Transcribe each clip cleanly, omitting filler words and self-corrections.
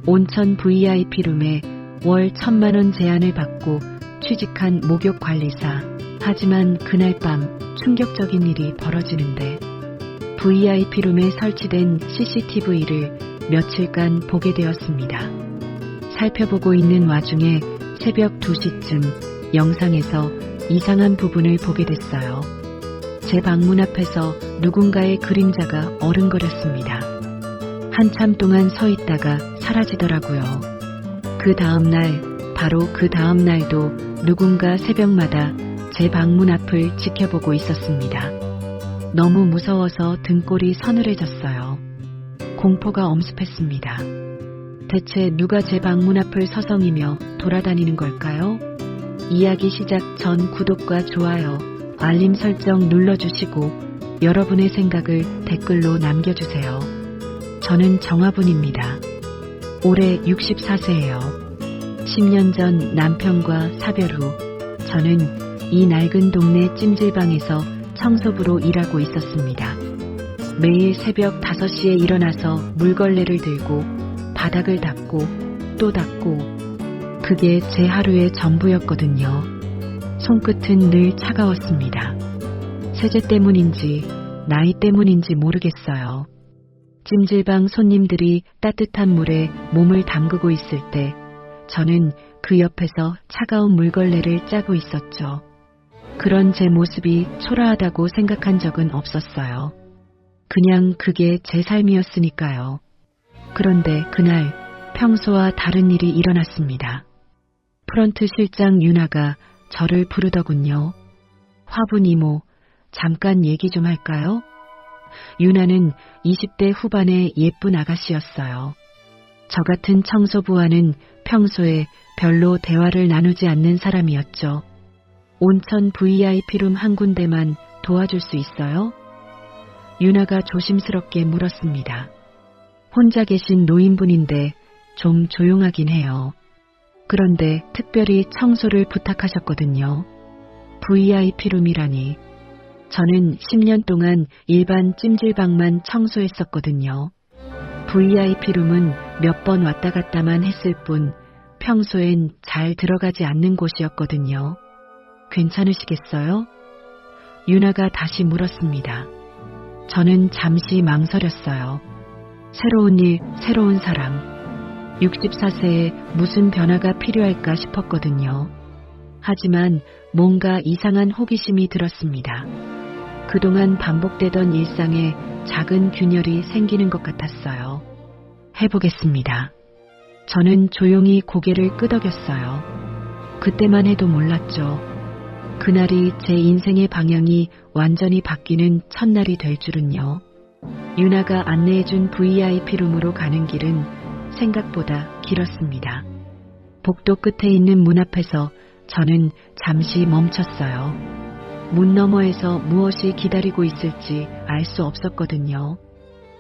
온천 VIP룸에 월 1,000만 원 제한을 받고 취직한 목욕관리사. 하지만 그날 밤 충격적인 일이 벌어지는데 VIP룸에 설치된 CCTV를 며칠간 보게 되었습니다. 살펴보고 있는 와중에 새벽 2시쯤 영상에서 이상한 부분을 보게 됐어요. 제 방문 앞에서 누군가의 그림자가 어른거렸습니다. 한참 동안 서 있다가 사라지더라고요. 그 다음날, 바로 그 다음날도 누군가 새벽마다 제 방문 앞을 지켜보고 있었습니다. 너무 무서워서 등골이 서늘해졌어요. 공포가 엄습했습니다. 대체 누가 제 방문 앞을 서성이며 돌아다니는 걸까요? 이야기 시작 전 구독과 좋아요, 알림 설정 눌러주시고 여러분의 생각을 댓글로 남겨주세요. 저는 정화분입니다. 올해 64세예요. 10년 전 남편과 사별 후 저는 이 낡은 동네 찜질방에서 청소부로 일하고 있었습니다. 매일 새벽 5시에 일어나서 물걸레를 들고 바닥을 닦고 또 닦고, 그게 제 하루의 전부였거든요. 손끝은 늘 차가웠습니다. 세제 때문인지 나이 때문인지 모르겠어요. 찜질방 손님들이 따뜻한 물에 몸을 담그고 있을 때 저는 그 옆에서 차가운 물걸레를 짜고 있었죠. 그런 제 모습이 초라하다고 생각한 적은 없었어요. 그냥 그게 제 삶이었으니까요. 그런데 그날 평소와 다른 일이 일어났습니다. 프런트 실장 유나가 저를 부르더군요. 화분 이모, 잠깐 얘기 좀 할까요? 유나는 20대 후반의 예쁜 아가씨였어요. 저 같은 청소부와는 평소에 별로 대화를 나누지 않는 사람이었죠. 온천 VIP룸 한 군데만 도와줄 수 있어요? 유나가 조심스럽게 물었습니다. 혼자 계신 노인분인데 좀 조용하긴 해요. 그런데 특별히 청소를 부탁하셨거든요. VIP룸이라니. 저는 10년 동안 일반 찜질방만 청소했었거든요. VIP룸은 몇 번 왔다 갔다만 했을 뿐 평소엔 잘 들어가지 않는 곳이었거든요. 괜찮으시겠어요? 유나가 다시 물었습니다. 저는 잠시 망설였어요. 새로운 일, 새로운 사람. 64세에 무슨 변화가 필요할까 싶었거든요. 하지만 뭔가 이상한 호기심이 들었습니다. 그동안 반복되던 일상에 작은 균열이 생기는 것 같았어요. 해보겠습니다. 저는 조용히 고개를 끄덕였어요. 그때만 해도 몰랐죠. 그날이 제 인생의 방향이 완전히 바뀌는 첫날이 될 줄은요. 유나가 안내해준 VIP룸으로 가는 길은 생각보다 길었습니다. 복도 끝에 있는 문 앞에서 저는 잠시 멈췄어요. 문 너머에서 무엇이 기다리고 있을지 알 수 없었거든요.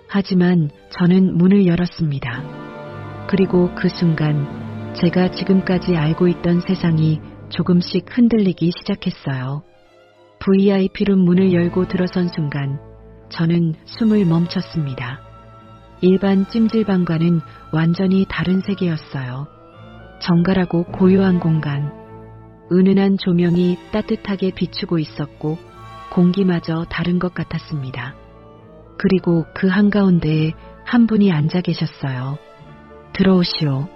하지만 저는 문을 열었습니다. 그리고 그 순간 제가 지금까지 알고 있던 세상이 조금씩 흔들리기 시작했어요. VIP룸 문을 열고 들어선 순간 저는 숨을 멈췄습니다. 일반 찜질방과는 완전히 다른 세계였어요. 정갈하고 고요한 공간, 은은한 조명이 따뜻하게 비추고 있었고 공기마저 다른 것 같았습니다. 그리고 그 한가운데에 한 분이 앉아 계셨어요. 들어오시오.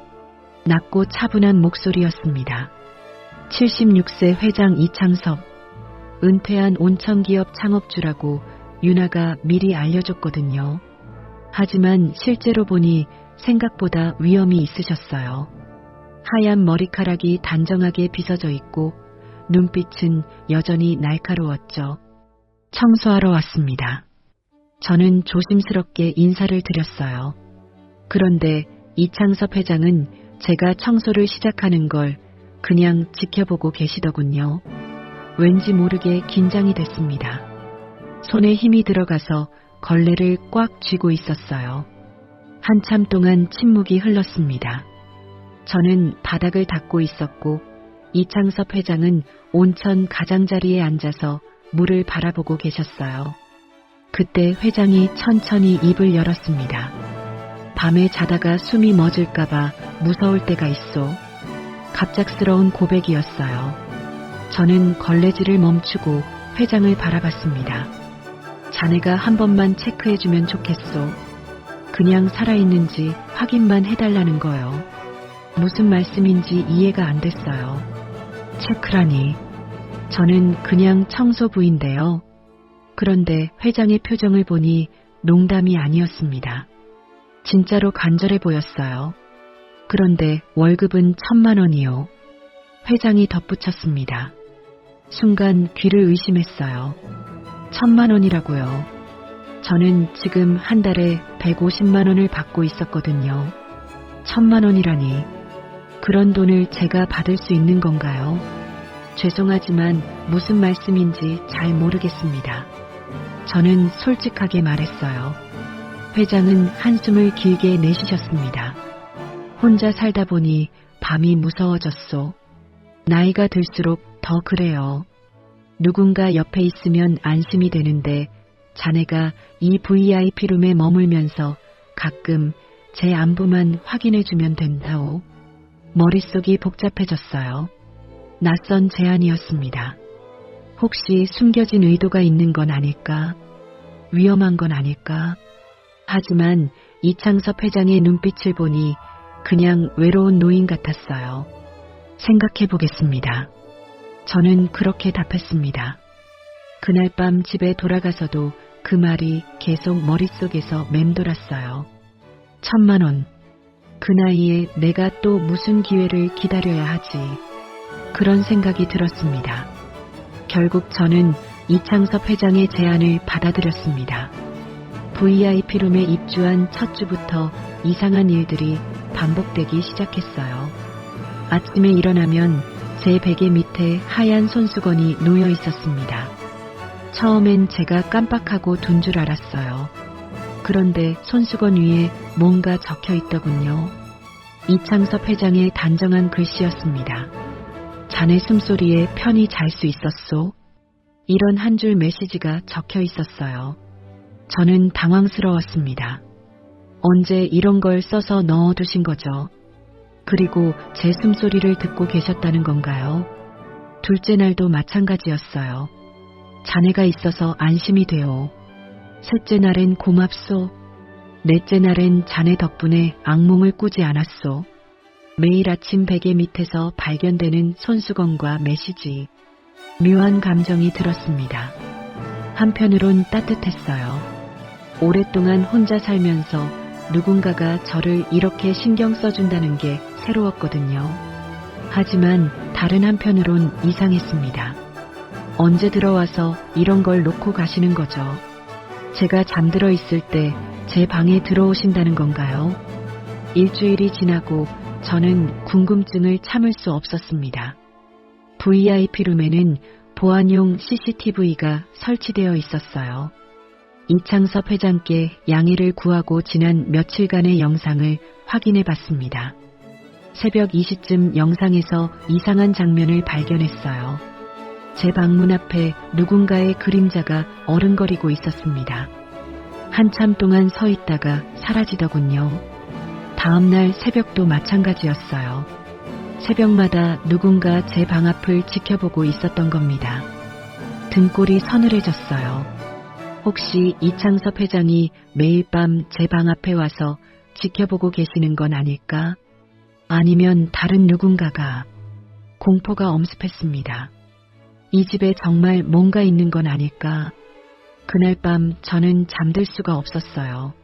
낮고 차분한 목소리였습니다. 76세 회장 이창섭, 은퇴한 온천기업 창업주라고 유나가 미리 알려줬거든요. 하지만 실제로 보니 생각보다 위험이 있으셨어요. 하얀 머리카락이 단정하게 빗어져 있고 눈빛은 여전히 날카로웠죠. 청소하러 왔습니다. 저는 조심스럽게 인사를 드렸어요. 그런데 이창섭 회장은 제가 청소를 시작하는 걸 그냥 지켜보고 계시더군요. 왠지 모르게 긴장이 됐습니다. 손에 힘이 들어가서 걸레를 꽉 쥐고 있었어요. 한참 동안 침묵이 흘렀습니다. 저는 바닥을 닦고 있었고 이창섭 회장은 온천 가장자리에 앉아서 물을 바라보고 계셨어요. 그때 회장이 천천히 입을 열었습니다. 밤에 자다가 숨이 멎을까봐 무서울 때가 있어. 갑작스러운 고백이었어요. 저는 걸레질을 멈추고 회장을 바라봤습니다. 자네가 한 번만 체크해주면 좋겠소. 그냥 살아있는지 확인만 해달라는 거요. 무슨 말씀인지 이해가 안 됐어요. 체크라니. 저는 그냥 청소부인데요. 그런데 회장의 표정을 보니 농담이 아니었습니다. 진짜로 간절해 보였어요. 그런데 월급은 1,000만 원이요. 회장이 덧붙였습니다. 순간 귀를 의심했어요. 1,000만 원이라고요. 저는 지금 한 달에 150만 원을 받고 있었거든요. 1,000만 원이라니. 그런 돈을 제가 받을 수 있는 건가요? 죄송하지만 무슨 말씀인지 잘 모르겠습니다. 저는 솔직하게 말했어요. 회장은 한숨을 길게 내쉬셨습니다. 혼자 살다 보니 밤이 무서워졌소. 나이가 들수록 더 그래요. 누군가 옆에 있으면 안심이 되는데 자네가 이 VIP룸에 머물면서 가끔 제 안부만 확인해주면 된다오. 머릿속이 복잡해졌어요. 낯선 제안이었습니다. 혹시 숨겨진 의도가 있는 건 아닐까? 위험한 건 아닐까? 하지만 이창섭 회장의 눈빛을 보니 그냥 외로운 노인 같았어요. 생각해 보겠습니다. 저는 그렇게 답했습니다. 그날 밤 집에 돌아가서도 그 말이 계속 머릿속에서 맴돌았어요. 1,000만 원. 그 나이에 내가 또 무슨 기회를 기다려야 하지. 그런 생각이 들었습니다. 결국 저는 이창섭 회장의 제안을 받아들였습니다. VIP룸에 입주한 첫 주부터 이상한 일들이 반복되기 시작했어요. 아침에 일어나면 제 베개 밑에 하얀 손수건이 놓여 있었습니다. 처음엔 제가 깜빡하고 둔 줄 알았어요. 그런데 손수건 위에 뭔가 적혀 있더군요. 이창섭 회장의 단정한 글씨였습니다. 자네 숨소리에 편히 잘 수 있었소. 이런 한 줄 메시지가 적혀 있었어요. 저는 당황스러웠습니다. 언제 이런 걸 써서 넣어두신 거죠? 그리고 제 숨소리를 듣고 계셨다는 건가요? 둘째 날도 마찬가지였어요. 자네가 있어서 안심이 돼요. 셋째 날엔 고맙소. 넷째 날엔 자네 덕분에 악몽을 꾸지 않았소. 매일 아침 베개 밑에서 발견되는 손수건과 메시지. 묘한 감정이 들었습니다. 한편으론 따뜻했어요. 오랫동안 혼자 살면서 누군가가 저를 이렇게 신경 써준다는 게 새로웠거든요. 하지만 다른 한편으론 이상했습니다. 언제 들어와서 이런 걸 놓고 가시는 거죠? 제가 잠들어 있을 때 제 방에 들어오신다는 건가요? 일주일이 지나고 저는 궁금증을 참을 수 없었습니다. VIP룸에는 보안용 CCTV가 설치되어 있었어요. 이창섭 회장께 양해를 구하고 지난 며칠간의 영상을 확인해 봤습니다. 새벽 2시쯤 영상에서 이상한 장면을 발견했어요. 제 방문 앞에 누군가의 그림자가 어른거리고 있었습니다. 한참 동안 서 있다가 사라지더군요. 다음날 새벽도 마찬가지였어요. 새벽마다 누군가 제 방 앞을 지켜보고 있었던 겁니다. 등골이 서늘해졌어요. 혹시 이창섭 회장이 매일 밤 제 방 앞에 와서 지켜보고 계시는 건 아닐까? 아니면 다른 누군가가. 공포가 엄습했습니다. 이 집에 정말 뭔가 있는 건 아닐까? 그날 밤 저는 잠들 수가 없었어요.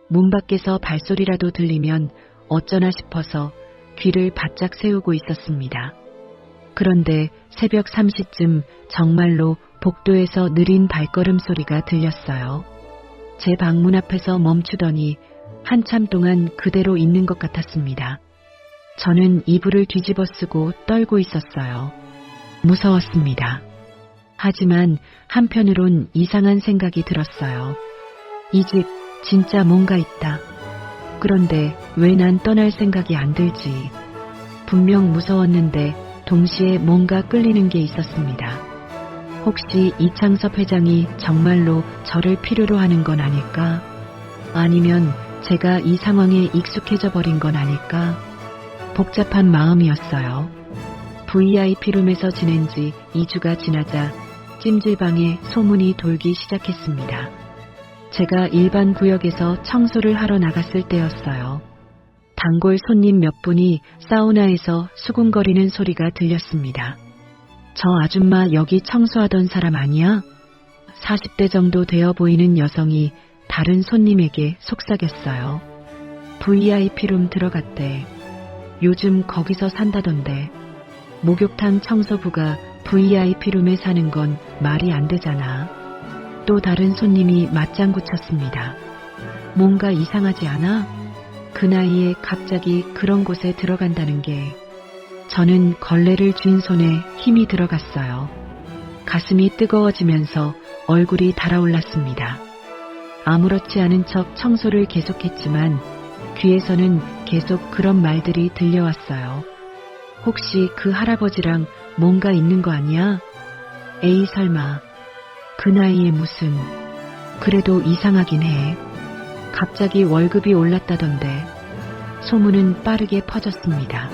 문 밖에서 발소리라도 들리면 어쩌나 싶어서 귀를 바짝 세우고 있었습니다. 그런데 새벽 3시쯤 정말로 복도에서 느린 발걸음 소리가 들렸어요. 제 방문 앞에서 멈추더니 한참 동안 그대로 있는 것 같았습니다. 저는 이불을 뒤집어 쓰고 떨고 있었어요. 무서웠습니다. 하지만 한편으론 이상한 생각이 들었어요. 이 집 진짜 뭔가 있다. 그런데 왜 난 떠날 생각이 안 들지? 분명 무서웠는데 동시에 뭔가 끌리는 게 있었습니다. 혹시 이창섭 회장이 정말로 저를 필요로 하는 건 아닐까? 아니면 제가 이 상황에 익숙해져 버린 건 아닐까? 복잡한 마음이었어요. VIP룸에서 지낸 지 2주가 지나자 찜질방에 소문이 돌기 시작했습니다. 제가 일반 구역에서 청소를 하러 나갔을 때였어요. 단골 손님 몇 분이 사우나에서 수군거리는 소리가 들렸습니다. 저 아줌마 여기 청소하던 사람 아니야? 40대 정도 되어 보이는 여성이 다른 손님에게 속삭였어요. VIP룸 들어갔대. 요즘 거기서 산다던데. 목욕탕 청소부가 VIP룸에 사는 건 말이 안 되잖아. 또 다른 손님이 맞장구 쳤습니다. 뭔가 이상하지 않아? 그 나이에 갑자기 그런 곳에 들어간다는 게. 저는 걸레를 쥔 손에 힘이 들어갔어요. 가슴이 뜨거워지면서 얼굴이 달아올랐습니다. 아무렇지 않은 척 청소를 계속했지만 귀에서는 계속 그런 말들이 들려왔어요. 혹시 그 할아버지랑 뭔가 있는 거 아니야? 에이 설마. 그 나이에 무슨. 그래도 이상하긴 해. 갑자기 월급이 올랐다던데. 소문은 빠르게 퍼졌습니다.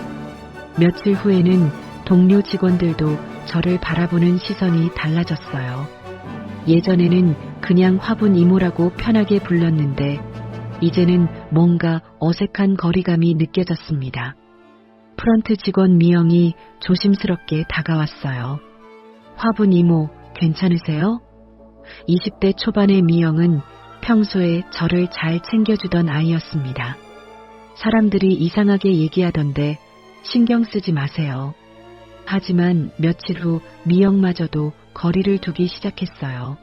며칠 후에는 동료 직원들도 저를 바라보는 시선이 달라졌어요. 예전에는 그냥 화분 이모라고 편하게 불렀는데 이제는 뭔가 어색한 거리감이 느껴졌습니다. 프런트 직원 미영이 조심스럽게 다가왔어요. 화분 이모 괜찮으세요? 20대 초반의 미영은 평소에 저를 잘 챙겨주던 아이였습니다. 사람들이 이상하게 얘기하던데 신경 쓰지 마세요. 하지만 며칠 후 미영마저도 거리를 두기 시작했어요.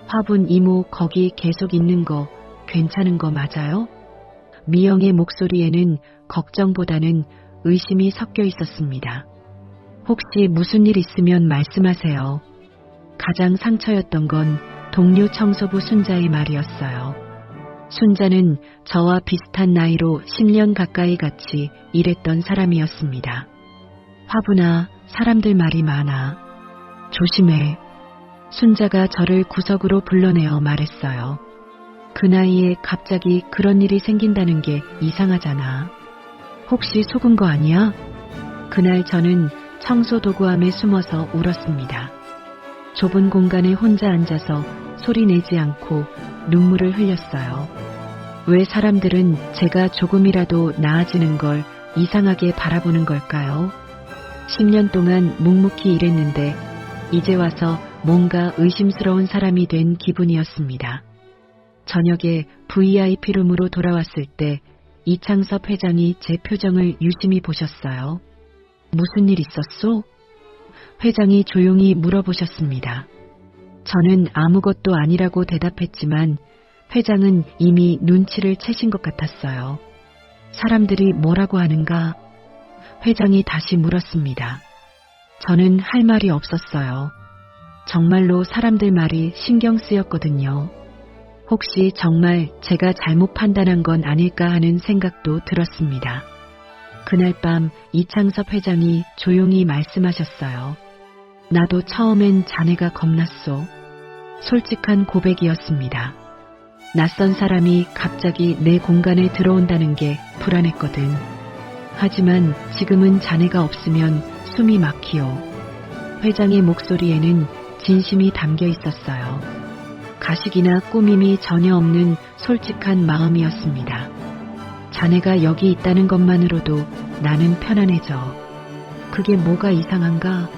화분 이모 거기 계속 있는 거 괜찮은 거 맞아요? 미영의 목소리에는 걱정보다는 의심이 섞여 있었습니다. 혹시 무슨 일 있으면 말씀하세요. 가장 상처였던 건 동료 청소부 순자의 말이었어요. 순자는 저와 비슷한 나이로 10년 가까이 같이 일했던 사람이었습니다. 화분아, 사람들 말이 많아. 조심해. 순자가 저를 구석으로 불러내어 말했어요. 그 나이에 갑자기 그런 일이 생긴다는 게 이상하잖아. 혹시 속은 거 아니야? 그날 저는 청소 도구함에 숨어서 울었습니다. 좁은 공간에 혼자 앉아서 소리 내지 않고 눈물을 흘렸어요. 왜 사람들은 제가 조금이라도 나아지는 걸 이상하게 바라보는 걸까요? 10년 동안 묵묵히 일했는데 이제 와서 뭔가 의심스러운 사람이 된 기분이었습니다. 저녁에 VIP룸으로 돌아왔을 때 이창섭 회장이 제 표정을 유심히 보셨어요. 무슨 일 있었소? 회장이 조용히 물어보셨습니다. 저는 아무것도 아니라고 대답했지만 회장은 이미 눈치를 채신 것 같았어요. 사람들이 뭐라고 하는가? 회장이 다시 물었습니다. 저는 할 말이 없었어요. 정말로 사람들 말이 신경 쓰였거든요. 혹시 정말 제가 잘못 판단한 건 아닐까 하는 생각도 들었습니다. 그날 밤 이창섭 회장이 조용히 말씀하셨어요. 나도 처음엔 자네가 겁났소. 솔직한 고백이었습니다. 낯선 사람이 갑자기 내 공간에 들어온다는 게 불안했거든. 하지만 지금은 자네가 없으면 숨이 막히오. 회장의 목소리에는 진심이 담겨 있었어요. 가식이나 꾸밈이 전혀 없는 솔직한 마음이었습니다. 자네가 여기 있다는 것만으로도 나는 편안해져. 그게 뭐가 이상한가?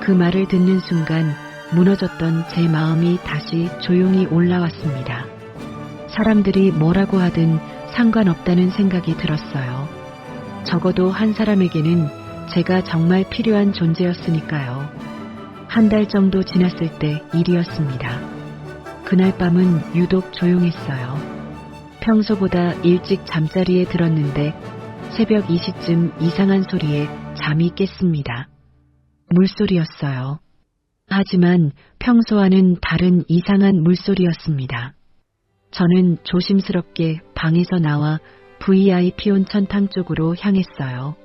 그 말을 듣는 순간 무너졌던 제 마음이 다시 조용히 올라왔습니다. 사람들이 뭐라고 하든 상관없다는 생각이 들었어요. 적어도 한 사람에게는 제가 정말 필요한 존재였으니까요. 한 달 정도 지났을 때 일이었습니다. 그날 밤은 유독 조용했어요. 평소보다 일찍 잠자리에 들었는데 새벽 2시쯤 이상한 소리에 잠이 깼습니다. 물소리였어요. 하지만 평소와는 다른 이상한 물소리였습니다. 저는 조심스럽게 방에서 나와 VIP 온천탕 쪽으로 향했어요.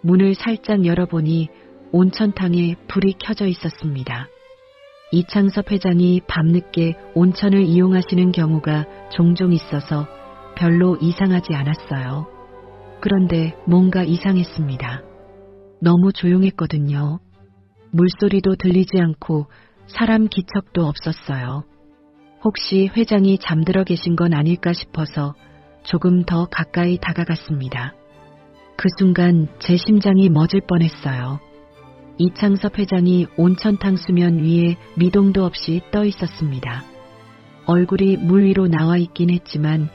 문을 살짝 열어보니 온천탕에 불이 켜져 있었습니다. 이창섭 회장이 밤늦게 온천을 이용하시는 경우가 종종 있어서 별로 이상하지 않았어요. 그런데 뭔가 이상했습니다. 너무 조용했거든요. 물소리도 들리지 않고 사람 기척도 없었어요. 혹시 회장이 잠들어 계신 건 아닐까 싶어서 조금 더 가까이 다가갔습니다. 그 순간 제 심장이 멎을 뻔했어요. 이창섭 회장이 온천탕 수면 위에 미동도 없이 떠 있었습니다. 얼굴이 물 위로 나와 있긴 했지만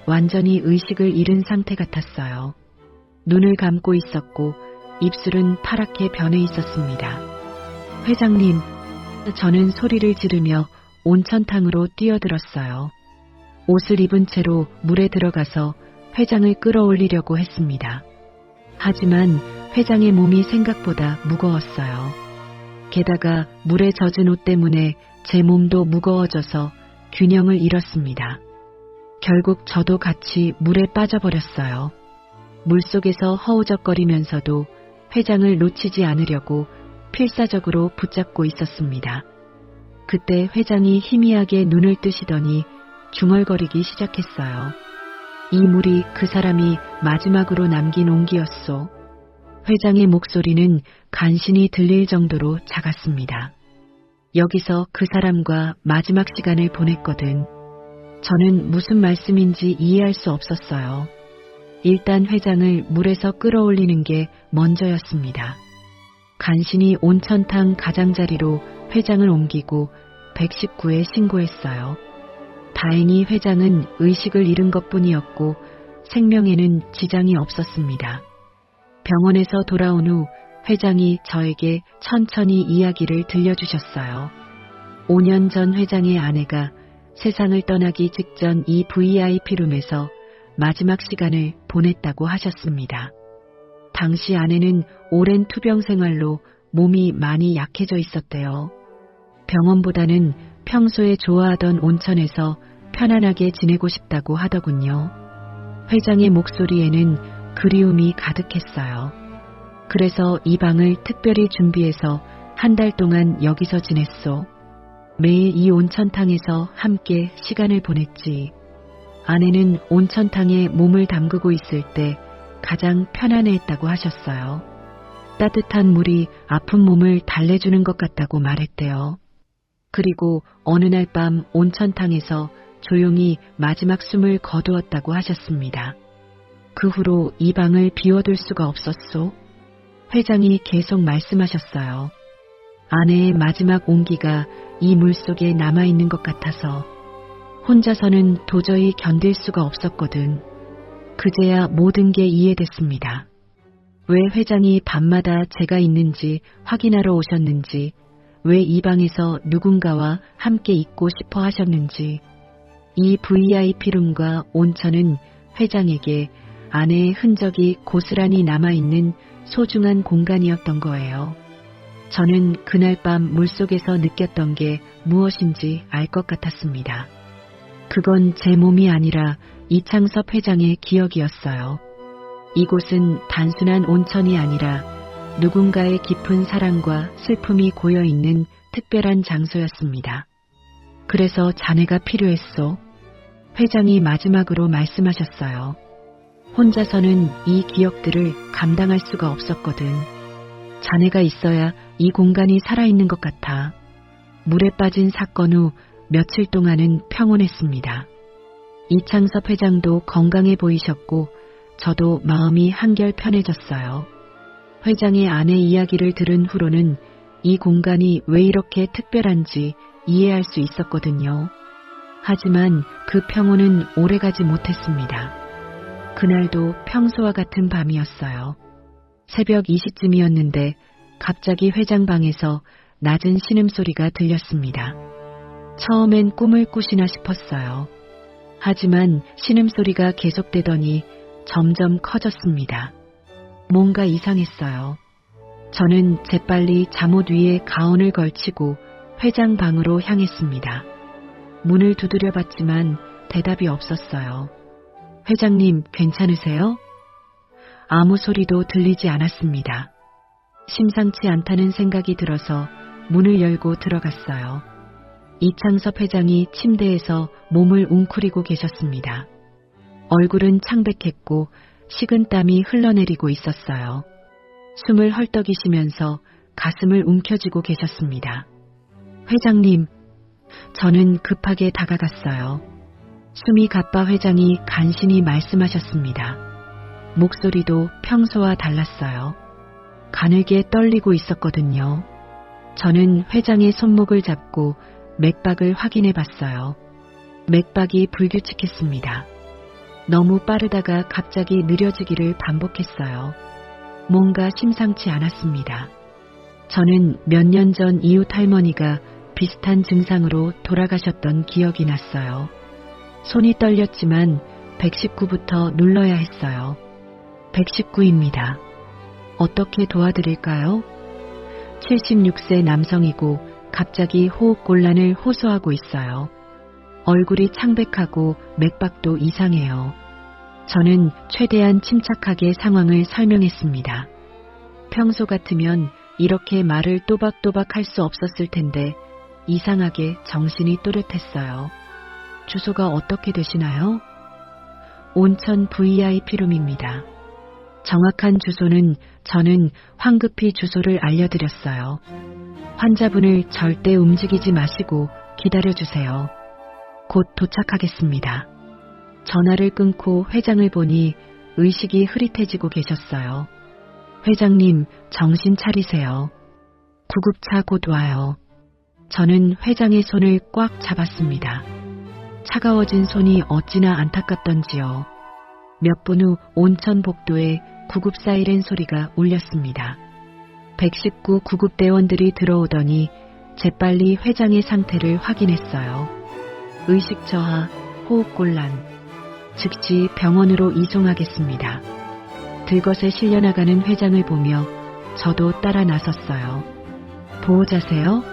완전히 의식을 잃은 상태 같았어요. 눈을 감고 있었고 입술은 파랗게 변해 있었습니다. 회장님, 저는 소리를 지르며 온천탕으로 뛰어들었어요. 옷을 입은 채로 물에 들어가서 회장을 끌어올리려고 했습니다. 하지만 회장의 몸이 생각보다 무거웠어요. 게다가 물에 젖은 옷 때문에 제 몸도 무거워져서 균형을 잃었습니다. 결국 저도 같이 물에 빠져버렸어요. 물속에서 허우적거리면서도 회장을 놓치지 않으려고 필사적으로 붙잡고 있었습니다. 그때 회장이 희미하게 눈을 뜨시더니 중얼거리기 시작했어요. 이 물이 그 사람이 마지막으로 남긴 온기였소. 회장의 목소리는 간신히 들릴 정도로 작았습니다. 여기서 그 사람과 마지막 시간을 보냈거든. 저는 무슨 말씀인지 이해할 수 없었어요. 일단 회장을 물에서 끌어올리는 게 먼저였습니다. 간신히 온천탕 가장자리로 회장을 옮기고 119에 신고했어요. 다행히 회장은 의식을 잃은 것뿐이었고 생명에는 지장이 없었습니다. 병원에서 돌아온 후 회장이 저에게 천천히 이야기를 들려주셨어요. 5년 전 회장의 아내가 세상을 떠나기 직전 이 VIP룸에서 마지막 시간을 보냈다고 하셨습니다. 당시 아내는 오랜 투병 생활로 몸이 많이 약해져 있었대요. 병원보다는 평소에 좋아하던 온천에서 편안하게 지내고 싶다고 하더군요. 회장의 목소리에는 그리움이 가득했어요. 그래서 이 방을 특별히 준비해서 한 달 동안 여기서 지냈소. 매일 이 온천탕에서 함께 시간을 보냈지. 아내는 온천탕에 몸을 담그고 있을 때 가장 편안해했다고 하셨어요. 따뜻한 물이 아픈 몸을 달래주는 것 같다고 말했대요. 그리고 어느 날 밤 온천탕에서 조용히 마지막 숨을 거두었다고 하셨습니다. 그 후로 이 방을 비워둘 수가 없었소. 회장이 계속 말씀하셨어요. 아내의 마지막 온기가 이 물속에 남아있는 것 같아서 혼자서는 도저히 견딜 수가 없었거든. 그제야 모든 게 이해됐습니다. 왜 회장이 밤마다 제가 있는지 확인하러 오셨는지, 왜 이 방에서 누군가와 함께 있고 싶어 하셨는지, 이 VIP룸과 온천은 회장에게 아내의 흔적이 고스란히 남아있는 소중한 공간이었던 거예요. 저는 그날 밤 물속에서 느꼈던 게 무엇인지 알 것 같았습니다. 그건 제 몸이 아니라 이창섭 회장의 기억이었어요. 이곳은 단순한 온천이 아니라 누군가의 깊은 사랑과 슬픔이 고여있는 특별한 장소였습니다. 그래서 자네가 필요했소. 회장이 마지막으로 말씀하셨어요. 혼자서는 이 기억들을 감당할 수가 없었거든. 자네가 있어야 이 공간이 살아있는 것 같아. 물에 빠진 사건 후 며칠 동안은 평온했습니다. 이창섭 회장도 건강해 보이셨고 저도 마음이 한결 편해졌어요. 회장의 아내 이야기를 들은 후로는 이 공간이 왜 이렇게 특별한지 이해할 수 있었거든요. 하지만 그 평온은 오래가지 못했습니다. 그날도 평소와 같은 밤이었어요. 새벽 2시쯤이었는데 갑자기 회장 방에서 낮은 신음소리가 들렸습니다. 처음엔 꿈을 꾸시나 싶었어요. 하지만 신음소리가 계속되더니 점점 커졌습니다. 뭔가 이상했어요. 저는 재빨리 잠옷 위에 가운을 걸치고 회장 방으로 향했습니다. 문을 두드려 봤지만 대답이 없었어요. 회장님, 괜찮으세요? 아무 소리도 들리지 않았습니다. 심상치 않다는 생각이 들어서 문을 열고 들어갔어요. 이창섭 회장이 침대에서 몸을 웅크리고 계셨습니다. 얼굴은 창백했고 식은땀이 흘러내리고 있었어요. 숨을 헐떡이시면서 가슴을 움켜쥐고 계셨습니다. 회장님, 저는 급하게 다가갔어요. 숨이 가빠 회장이 간신히 말씀하셨습니다. 목소리도 평소와 달랐어요. 가늘게 떨리고 있었거든요. 저는 회장의 손목을 잡고 맥박을 확인해 봤어요. 맥박이 불규칙했습니다. 너무 빠르다가 갑자기 느려지기를 반복했어요. 뭔가 심상치 않았습니다. 저는 몇 년 전 이웃 할머니가 비슷한 증상으로 돌아가셨던 기억이 났어요. 손이 떨렸지만 119부터 눌러야 했어요. 119입니다. 어떻게 도와드릴까요? 76세 남성이고 갑자기 호흡곤란을 호소하고 있어요. 얼굴이 창백하고 맥박도 이상해요. 저는 최대한 침착하게 상황을 설명했습니다. 평소 같으면 이렇게 말을 또박또박 할 수 없었을 텐데 이상하게 정신이 또렷했어요. 주소가 어떻게 되시나요? 온천 VIP룸입니다. 정확한 주소는 저는 황급히 주소를 알려드렸어요. 환자분을 절대 움직이지 마시고 기다려주세요. 곧 도착하겠습니다. 전화를 끊고 회장을 보니 의식이 흐릿해지고 계셨어요. 회장님, 정신 차리세요. 구급차 곧 와요. 저는 회장의 손을 꽉 잡았습니다. 차가워진 손이 어찌나 안타깝던지요. 몇 분 후 온천 복도에 구급 사이렌 소리가 울렸습니다. 119 구급대원들이 들어오더니 재빨리 회장의 상태를 확인했어요. 의식 저하, 호흡곤란, 즉시 병원으로 이송하겠습니다. 들것에 실려나가는 회장을 보며 저도 따라 나섰어요. 보호자세요?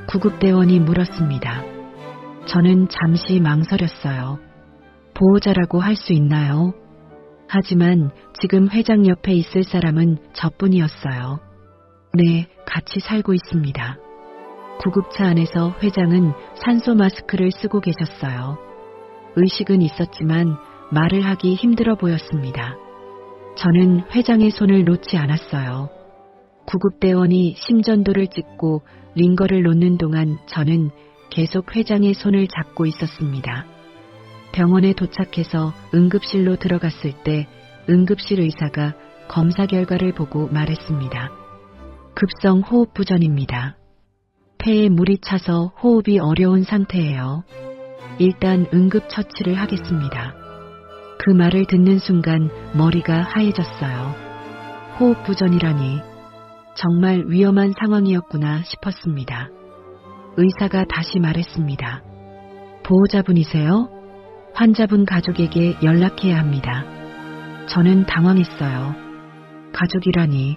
구급대원이 물었습니다. 저는 잠시 망설였어요. 보호자라고 할 수 있나요? 하지만 지금 회장 옆에 있을 사람은 저뿐이었어요. 네, 같이 살고 있습니다. 구급차 안에서 회장은 산소 마스크를 쓰고 계셨어요. 의식은 있었지만 말을 하기 힘들어 보였습니다. 저는 회장의 손을 놓지 않았어요. 구급대원이 심전도를 찍고 링거를 놓는 동안 저는 계속 회장의 손을 잡고 있었습니다. 병원에 도착해서 응급실로 들어갔을 때 응급실 의사가 검사 결과를 보고 말했습니다. 급성 호흡 부전입니다. 폐에 물이 차서 호흡이 어려운 상태예요. 일단 응급처치를 하겠습니다. 그 말을 듣는 순간 머리가 하얘졌어요. 호흡 부전이라니 정말 위험한 상황이었구나 싶었습니다. 의사가 다시 말했습니다. 보호자분이세요? 환자분 가족에게 연락해야 합니다. 저는 당황했어요. 가족이라니.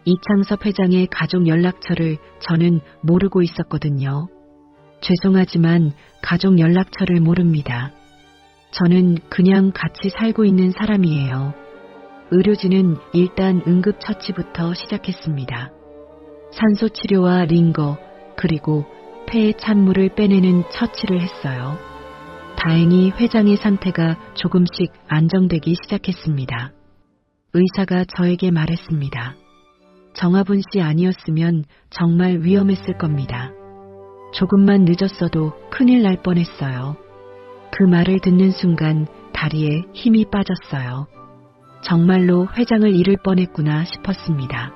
이창섭 회장의 가족 연락처를 저는 모르고 있었거든요. 죄송하지만 가족 연락처를 모릅니다. 저는 그냥 같이 살고 있는 사람이에요. 의료진은 일단 응급처치부터 시작했습니다. 산소치료와 링거, 그리고 폐의 찬물을 빼내는 처치를 했어요. 다행히 회장의 상태가 조금씩 안정되기 시작했습니다. 의사가 저에게 말했습니다. 정화분 씨 아니었으면 정말 위험했을 겁니다. 조금만 늦었어도 큰일 날 뻔했어요. 그 말을 듣는 순간 다리에 힘이 빠졌어요. 정말로 회장을 잃을 뻔했구나 싶었습니다.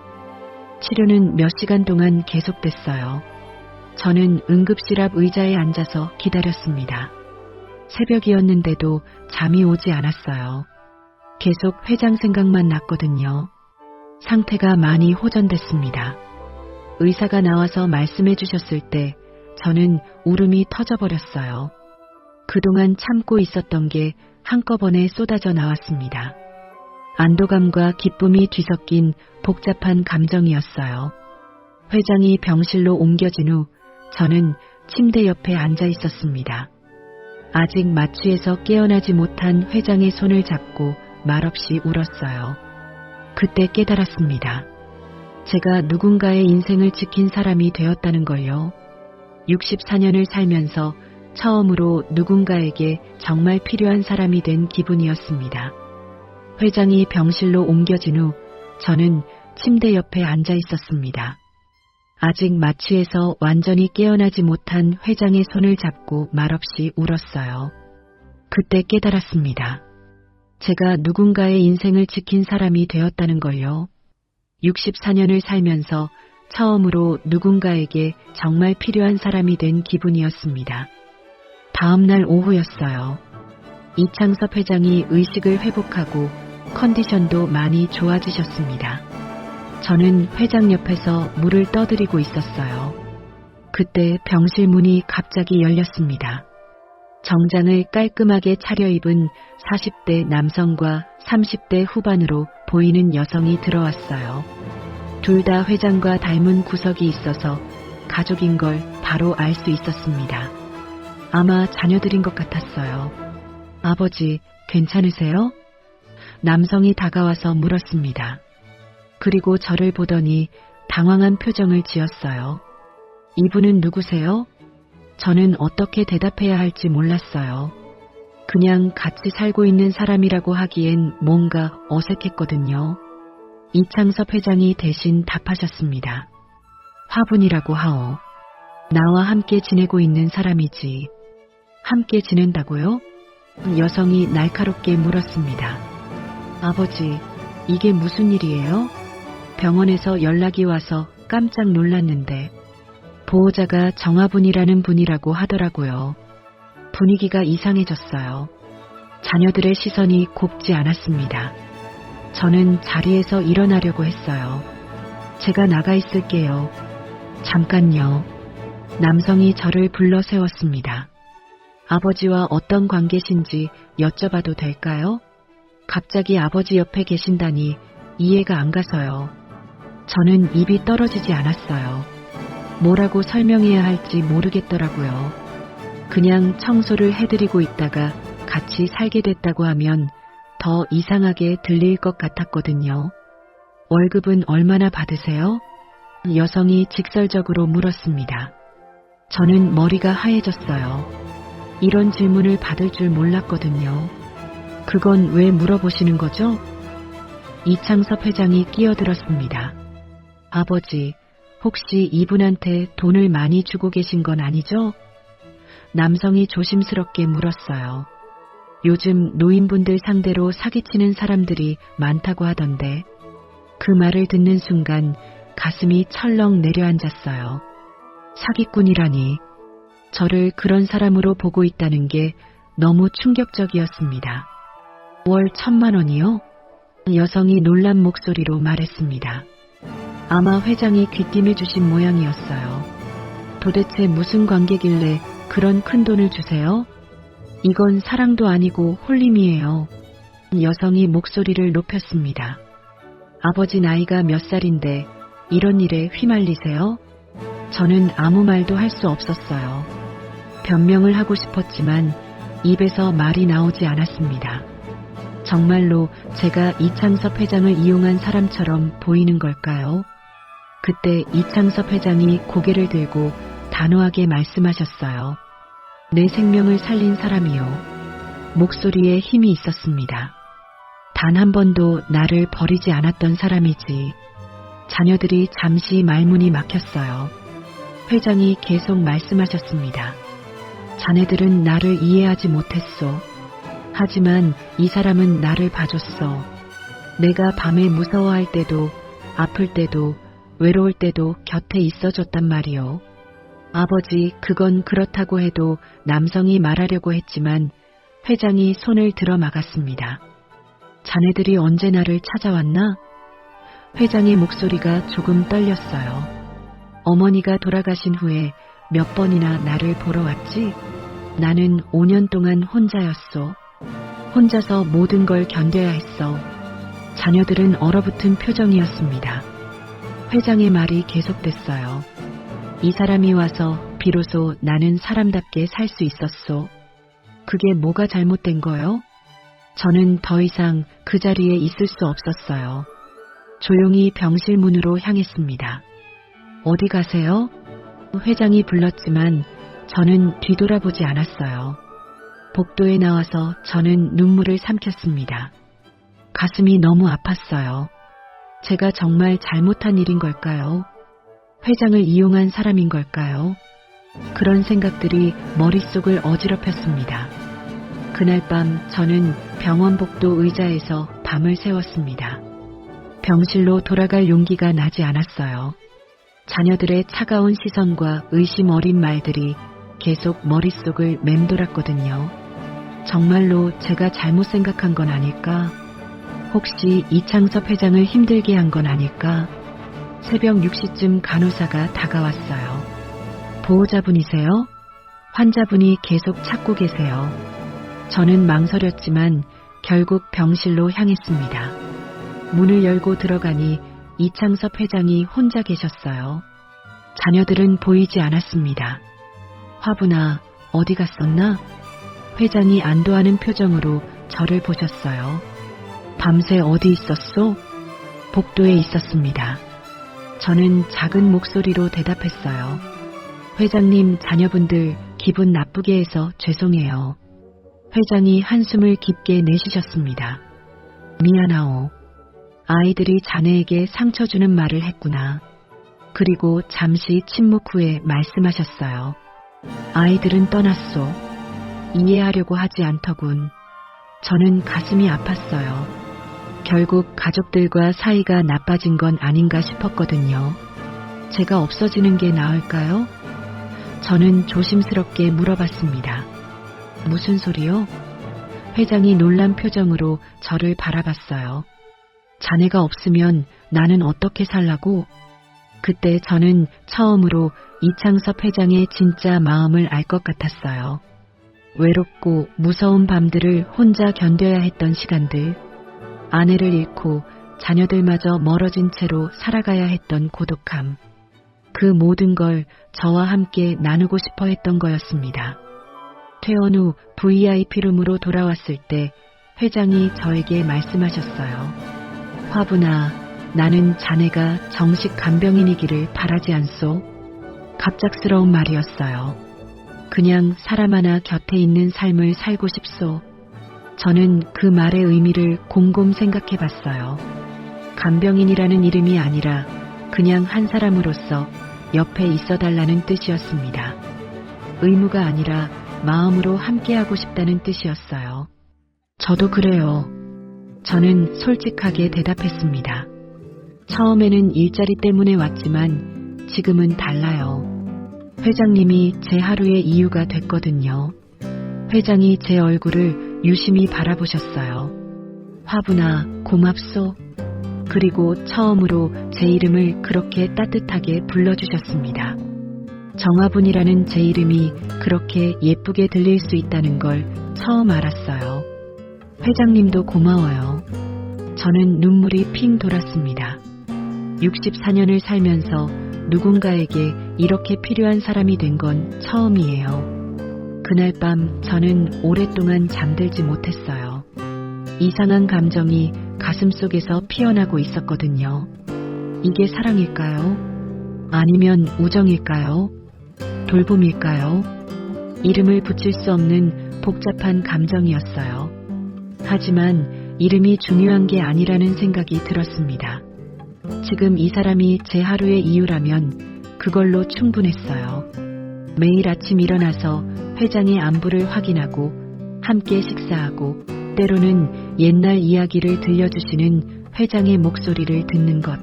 치료는 몇 시간 동안 계속됐어요. 저는 응급실 앞 의자에 앉아서 기다렸습니다. 새벽이었는데도 잠이 오지 않았어요. 계속 회장 생각만 났거든요. 상태가 많이 호전됐습니다. 의사가 나와서 말씀해 주셨을 때 저는 울음이 터져버렸어요. 그동안 참고 있었던 게 한꺼번에 쏟아져 나왔습니다. 안도감과 기쁨이 뒤섞인 복잡한 감정이었어요. 회장이 병실로 옮겨진 후 저는 침대 옆에 앉아 있었습니다. 아직 마취에서 깨어나지 못한 회장의 손을 잡고 말없이 울었어요. 그때 깨달았습니다. 제가 누군가의 인생을 지킨 사람이 되었다는 걸요. 64년을 살면서 처음으로 누군가에게 정말 필요한 사람이 된 기분이었습니다. 회장이 병실로 옮겨진 후 저는 침대 옆에 앉아 있었습니다. 아직 마취에서 완전히 깨어나지 못한 회장의 손을 잡고 말없이 울었어요. 그때 깨달았습니다. 제가 누군가의 인생을 지킨 사람이 되었다는 걸요. 64년을 살면서 처음으로 누군가에게 정말 필요한 사람이 된 기분이었습니다. 다음 날 오후였어요. 이창섭 회장이 의식을 회복하고 컨디션도 많이 좋아지셨습니다. 저는 회장 옆에서 물을 떠드리고 있었어요. 그때 병실 문이 갑자기 열렸습니다. 정장을 깔끔하게 차려입은 40대 남성과 30대 후반으로 보이는 여성이 들어왔어요. 둘 다 회장과 닮은 구석이 있어서 가족인 걸 바로 알 수 있었습니다. 아마 자녀들인 것 같았어요. 아버지, 괜찮으세요? 남성이 다가와서 물었습니다. 그리고 저를 보더니 당황한 표정을 지었어요. 이분은 누구세요? 저는 어떻게 대답해야 할지 몰랐어요. 그냥 같이 살고 있는 사람이라고 하기엔 뭔가 어색했거든요. 이창섭 회장이 대신 답하셨습니다. 화분이라고 하오. 나와 함께 지내고 있는 사람이지. 함께 지낸다고요? 여성이 날카롭게 물었습니다. 아버지, 이게 무슨 일이에요? 병원에서 연락이 와서 깜짝 놀랐는데 보호자가 정화분이라는 분이라고 하더라고요. 분위기가 이상해졌어요. 자녀들의 시선이 곱지 않았습니다. 저는 자리에서 일어나려고 했어요. 제가 나가 있을게요. 잠깐요. 남성이 저를 불러 세웠습니다. 아버지와 어떤 관계신지 여쭤봐도 될까요? 갑자기 아버지 옆에 계신다니 이해가 안 가서요. 저는 입이 떨어지지 않았어요. 뭐라고 설명해야 할지 모르겠더라고요. 그냥 청소를 해드리고 있다가 같이 살게 됐다고 하면 더 이상하게 들릴 것 같았거든요. 월급은 얼마나 받으세요? 여성이 직설적으로 물었습니다. 저는 머리가 하얘졌어요. 이런 질문을 받을 줄 몰랐거든요. 그건 왜 물어보시는 거죠? 이창섭 회장이 끼어들었습니다. 아버지, 혹시 이분한테 돈을 많이 주고 계신 건 아니죠? 남성이 조심스럽게 물었어요. 요즘 노인분들 상대로 사기치는 사람들이 많다고 하던데 그 말을 듣는 순간 가슴이 철렁 내려앉았어요. 사기꾼이라니. 저를 그런 사람으로 보고 있다는 게 너무 충격적이었습니다. 월 1,000만 원이요? 여성이 놀란 목소리로 말했습니다. 아마 회장이 귀띔을 주신 모양이었어요. 도대체 무슨 관계길래 그런 큰 돈을 주세요? 이건 사랑도 아니고 홀림이에요. 여성이 목소리를 높였습니다. 아버지 나이가 몇 살인데 이런 일에 휘말리세요? 저는 아무 말도 할 수 없었어요. 변명을 하고 싶었지만 입에서 말이 나오지 않았습니다. 정말로 제가 이창섭 회장을 이용한 사람처럼 보이는 걸까요? 그때 이창섭 회장이 고개를 들고 단호하게 말씀하셨어요. 내 생명을 살린 사람이요. 목소리에 힘이 있었습니다. 단 한 번도 나를 버리지 않았던 사람이지. 자녀들이 잠시 말문이 막혔어요. 회장이 계속 말씀하셨습니다. 자네들은 나를 이해하지 못했소. 하지만 이 사람은 나를 봐줬어. 내가 밤에 무서워할 때도, 아플 때도, 외로울 때도 곁에 있어줬단 말이오. 아버지, 그건 그렇다고 해도 남성이 말하려고 했지만 회장이 손을 들어 막았습니다. 자네들이 언제 나를 찾아왔나? 회장의 목소리가 조금 떨렸어요. 어머니가 돌아가신 후에 몇 번이나 나를 보러 왔지? 나는 5년 동안 혼자였소. 혼자서 모든 걸 견뎌야 했어. 자녀들은 얼어붙은 표정이었습니다. 회장의 말이 계속됐어요. 이 사람이 와서 비로소 나는 사람답게 살 수 있었소. 그게 뭐가 잘못된 거요? 저는 더 이상 그 자리에 있을 수 없었어요. 조용히 병실 문으로 향했습니다. 어디 가세요? 회장이 불렀지만 저는 뒤돌아보지 않았어요. 복도에 나와서 저는 눈물을 삼켰습니다. 가슴이 너무 아팠어요. 제가 정말 잘못한 일인 걸까요? 회장을 이용한 사람인 걸까요? 그런 생각들이 머릿속을 어지럽혔습니다. 그날 밤 저는 병원 복도 의자에서 밤을 새웠습니다. 병실로 돌아갈 용기가 나지 않았어요. 자녀들의 차가운 시선과 의심 어린 말들이 계속 머릿속을 맴돌았거든요. 정말로 제가 잘못 생각한 건 아닐까? 혹시 이창섭 회장을 힘들게 한 건 아닐까? 새벽 6시쯤 간호사가 다가왔어요. 보호자분이세요? 환자분이 계속 찾고 계세요. 저는 망설였지만 결국 병실로 향했습니다. 문을 열고 들어가니 이창섭 회장이 혼자 계셨어요. 자녀들은 보이지 않았습니다. 화분아, 어디 갔었나? 회장이 안도하는 표정으로 저를 보셨어요. 밤새 어디 있었소? 복도에 있었습니다. 저는 작은 목소리로 대답했어요. 회장님, 자녀분들 기분 나쁘게 해서 죄송해요. 회장이 한숨을 깊게 내쉬셨습니다. 미안하오. 아이들이 자네에게 상처 주는 말을 했구나. 그리고 잠시 침묵 후에 말씀하셨어요. 아이들은 떠났소. 이해하려고 하지 않더군. 저는 가슴이 아팠어요. 결국 가족들과 사이가 나빠진 건 아닌가 싶었거든요. 제가 없어지는 게 나을까요? 저는 조심스럽게 물어봤습니다. 무슨 소리요? 회장이 놀란 표정으로 저를 바라봤어요. 자네가 없으면 나는 어떻게 살라고? 그때 저는 처음으로 이창섭 회장의 진짜 마음을 알 것 같았어요. 외롭고 무서운 밤들을 혼자 견뎌야 했던 시간들, 아내를 잃고 자녀들마저 멀어진 채로 살아가야 했던 고독함, 그 모든 걸 저와 함께 나누고 싶어 했던 거였습니다. 퇴원 후 VIP룸으로 돌아왔을 때 회장이 저에게 말씀하셨어요. 화분아, 나는 자네가 정식 간병인이기를 바라지 않소. 갑작스러운 말이었어요. 그냥 사람 하나 곁에 있는 삶을 살고 싶소. 저는 그 말의 의미를 곰곰 생각해 봤어요. 간병인이라는 이름이 아니라 그냥 한 사람으로서 옆에 있어 달라는 뜻이었습니다. 의무가 아니라 마음으로 함께하고 싶다는 뜻이었어요. 저도 그래요. 저는 솔직하게 대답했습니다. 처음에는 일자리 때문에 왔지만 지금은 달라요. 회장님이 제 하루의 이유가 됐거든요. 회장이 제 얼굴을 유심히 바라보셨어요. 화분아, 고맙소. 그리고 처음으로 제 이름을 그렇게 따뜻하게 불러주셨습니다. 정화분이라는 제 이름이 그렇게 예쁘게 들릴 수 있다는 걸 처음 알았어요. 회장님도 고마워요. 저는 눈물이 핑 돌았습니다. 64년을 살면서 누군가에게 이렇게 필요한 사람이 된 건 처음이에요. 그날 밤 저는 오랫동안 잠들지 못했어요. 이상한 감정이 가슴속에서 피어나고 있었거든요. 이게 사랑일까요? 아니면 우정일까요? 돌봄일까요? 이름을 붙일 수 없는 복잡한 감정이었어요. 하지만 이름이 중요한 게 아니라는 생각이 들었습니다. 지금 이 사람이 제 하루의 이유라면 그걸로 충분했어요. 매일 아침 일어나서 회장의 안부를 확인하고 함께 식사하고 때로는 옛날 이야기를 들려주시는 회장의 목소리를 듣는 것.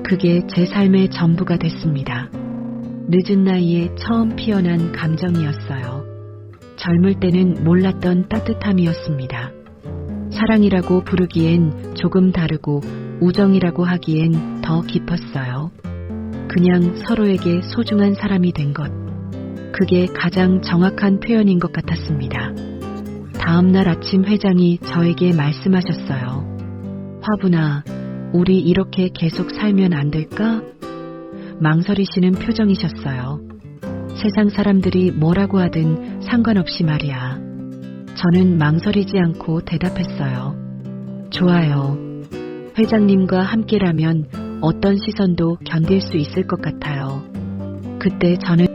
그게 제 삶의 전부가 됐습니다. 늦은 나이에 처음 피어난 감정이었어요. 젊을 때는 몰랐던 따뜻함이었습니다. 사랑이라고 부르기엔 조금 다르고 우정이라고 하기엔 더 깊었어요. 그냥 서로에게 소중한 사람이 된 것. 그게 가장 정확한 표현인 것 같았습니다. 다음 날 아침 회장이 저에게 말씀하셨어요. 화분아, 우리 이렇게 계속 살면 안 될까? 망설이시는 표정이셨어요. 세상 사람들이 뭐라고 하든 상관없이 말이야. 저는 망설이지 않고 대답했어요. 좋아요. 회장님과 함께라면 어떤 시선도 견딜 수 있을 것 같아요. 그때 저는